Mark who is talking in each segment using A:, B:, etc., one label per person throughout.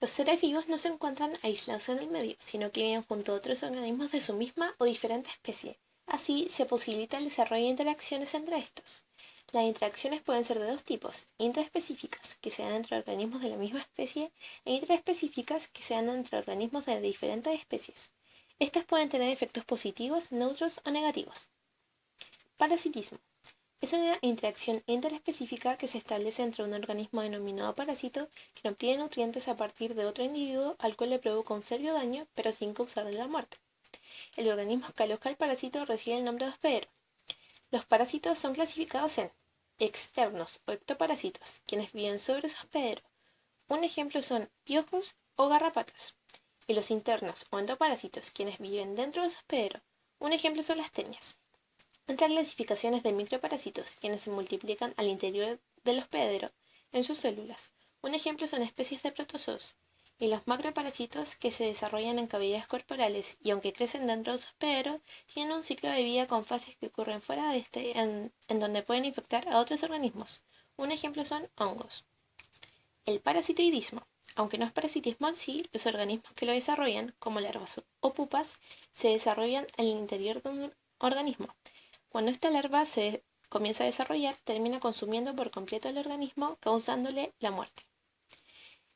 A: Los seres vivos no se encuentran aislados en el medio, sino que viven junto a otros organismos de su misma o diferente especie. Así, se posibilita el desarrollo de interacciones entre estos. Las interacciones pueden ser de dos tipos: intraespecíficas, que se dan entre organismos de la misma especie, e intraespecíficas, que se dan entre organismos de diferentes especies. Estas pueden tener efectos positivos, neutros o negativos. Parasitismo. Es una interacción interespecífica que se establece entre un organismo denominado parásito, que obtiene nutrientes a partir de otro individuo al cual le provoca un serio daño, pero sin causarle la muerte. El organismo que aloja al parásito recibe el nombre de hospedero. Los parásitos son clasificados en externos o ectoparásitos, quienes viven sobre su hospedero. Un ejemplo son piojos o garrapatas. Y los internos o endoparásitos, quienes viven dentro de su hospedero. Un ejemplo son las tenias. Otras clasificaciones de microparásitos, quienes se multiplican al interior del hospedero en sus células. Un ejemplo son especies de protozoos. Y los macroparásitos, que se desarrollan en cavidades corporales y aunque crecen dentro de su hospedero, tienen un ciclo de vida con fases que ocurren fuera de este, en donde pueden infectar a otros organismos. Un ejemplo son hongos. El parasitoidismo. Aunque no es parasitismo en sí, los organismos que lo desarrollan, como larvas o pupas, se desarrollan en el interior de un organismo. Cuando esta larva se comienza a desarrollar, termina consumiendo por completo el organismo, causándole la muerte.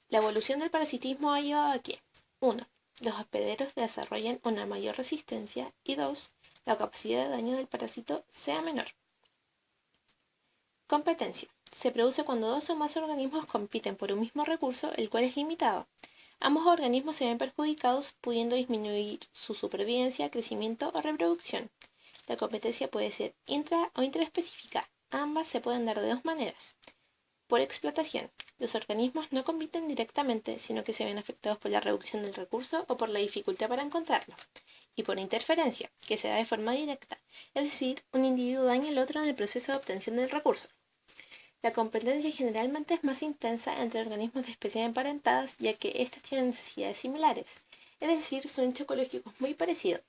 A: La evolución del parasitismo ha llevado a que 1. Los hospederos desarrollen una mayor resistencia y 2. La capacidad de daño del parásito sea menor. Competencia. Se produce cuando dos o más organismos compiten por un mismo recurso, el cual es limitado. Ambos organismos se ven perjudicados, pudiendo disminuir su supervivencia, crecimiento o reproducción. La competencia puede ser intra o intraespecífica. Ambas se pueden dar de dos maneras. Por explotación. Los organismos no compiten directamente, sino que se ven afectados por la reducción del recurso o por la dificultad para encontrarlo. Y por interferencia, que se da de forma directa, es decir, un individuo daña al otro en el proceso de obtención del recurso. La competencia generalmente es más intensa entre organismos de especies emparentadas, ya que éstas tienen necesidades similares, es decir, su nicho ecológico es muy parecido.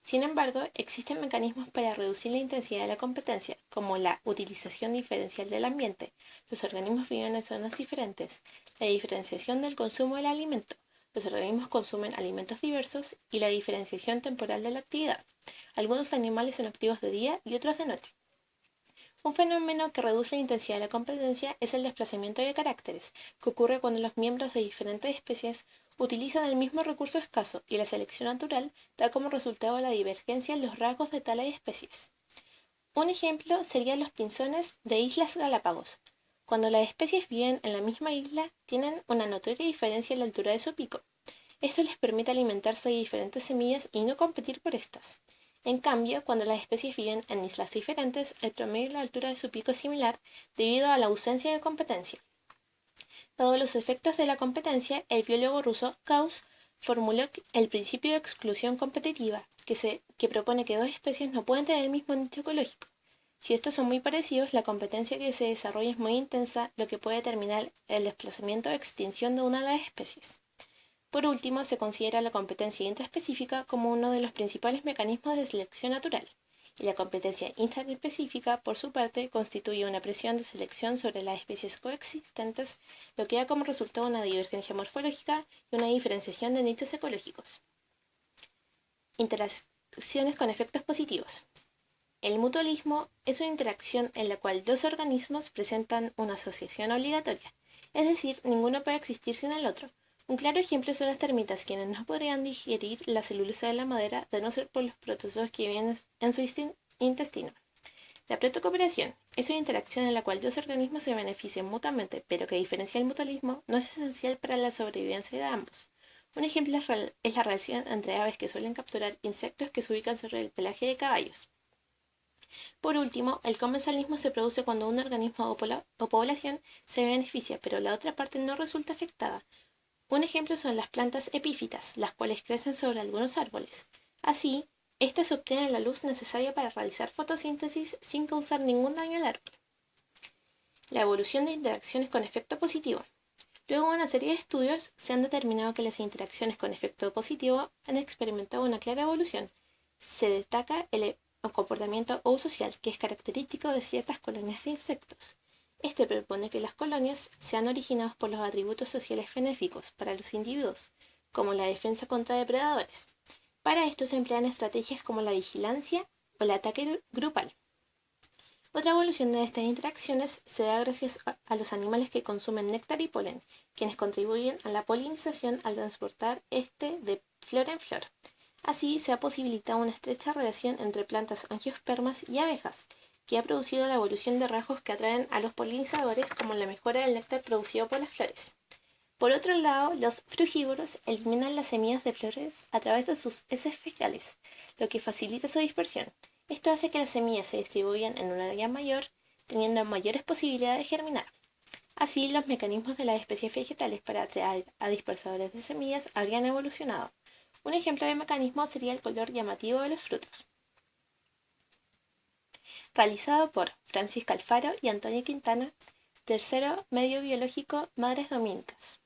A: Sin embargo, existen mecanismos para reducir la intensidad de la competencia, como la utilización diferencial del ambiente. Los organismos viven en zonas diferentes. La diferenciación del consumo del alimento. Los organismos consumen alimentos diversos y la diferenciación temporal de la actividad. Algunos animales son activos de día y otros de noche. Un fenómeno que reduce la intensidad de la competencia es el desplazamiento de caracteres, que ocurre cuando los miembros de diferentes especies utilizan el mismo recurso escaso y la selección natural da como resultado la divergencia en los rasgos de tales especies. Un ejemplo serían los pinzones de Islas Galápagos. Cuando las especies viven en la misma isla, tienen una notoria diferencia en la altura de su pico. Esto les permite alimentarse de diferentes semillas y no competir por estas. En cambio, cuando las especies viven en islas diferentes, el promedio de la altura de su pico es similar debido a la ausencia de competencia. Dado los efectos de la competencia, el biólogo ruso Gauss formuló el principio de exclusión competitiva, que propone que dos especies no pueden tener el mismo nicho ecológico. Si estos son muy parecidos, la competencia que se desarrolla es muy intensa, lo que puede determinar el desplazamiento o extinción de una de las especies. Por último, se considera la competencia intraespecífica como uno de los principales mecanismos de selección natural, y la competencia interespecífica, por su parte, constituye una presión de selección sobre las especies coexistentes, lo que da como resultado una divergencia morfológica y una diferenciación de nichos ecológicos. Interacciones con efectos positivos. El mutualismo es una interacción en la cual dos organismos presentan una asociación obligatoria, es decir, ninguno puede existir sin el otro. Un claro ejemplo son las termitas, quienes no podrían digerir la celulosa de la madera de no ser por los protozoos que viven en su intestino. La protocooperación es una interacción en la cual dos organismos se benefician mutuamente, pero que a diferencia del mutualismo no es esencial para la sobrevivencia de ambos. Un ejemplo es la relación entre aves que suelen capturar insectos que se ubican sobre el pelaje de caballos. Por último, el comensalismo se produce cuando un organismo o población se beneficia, pero la otra parte no resulta afectada. Un ejemplo son las plantas epífitas, las cuales crecen sobre algunos árboles. Así, estas obtienen la luz necesaria para realizar fotosíntesis sin causar ningún daño al árbol. La evolución de interacciones con efecto positivo. Luego de una serie de estudios, se han determinado que las interacciones con efecto positivo han experimentado una clara evolución. Se destaca el comportamiento oosocial, que es característico de ciertas colonias de insectos. Este propone que las colonias sean originadas por los atributos sociales benéficos para los individuos, como la defensa contra depredadores. Para esto se emplean estrategias como la vigilancia o el ataque grupal. Otra evolución de estas interacciones se da gracias a los animales que consumen néctar y polen, quienes contribuyen a la polinización al transportar este de flor en flor. Así se ha posibilitado una estrecha relación entre plantas angiospermas y abejas, que ha producido la evolución de rasgos que atraen a los polinizadores, como la mejora del néctar producido por las flores. Por otro lado, los frugívoros eliminan las semillas de flores a través de sus heces fecales, lo que facilita su dispersión. Esto hace que las semillas se distribuyan en un área mayor, teniendo mayores posibilidades de germinar. Así, los mecanismos de las especies vegetales para atraer a dispersadores de semillas habrían evolucionado. Un ejemplo de mecanismo sería el color llamativo de los frutos. Realizado por Francisca Alfaro y Antonio Quintana, tercero medio biológico Madres Dominicas.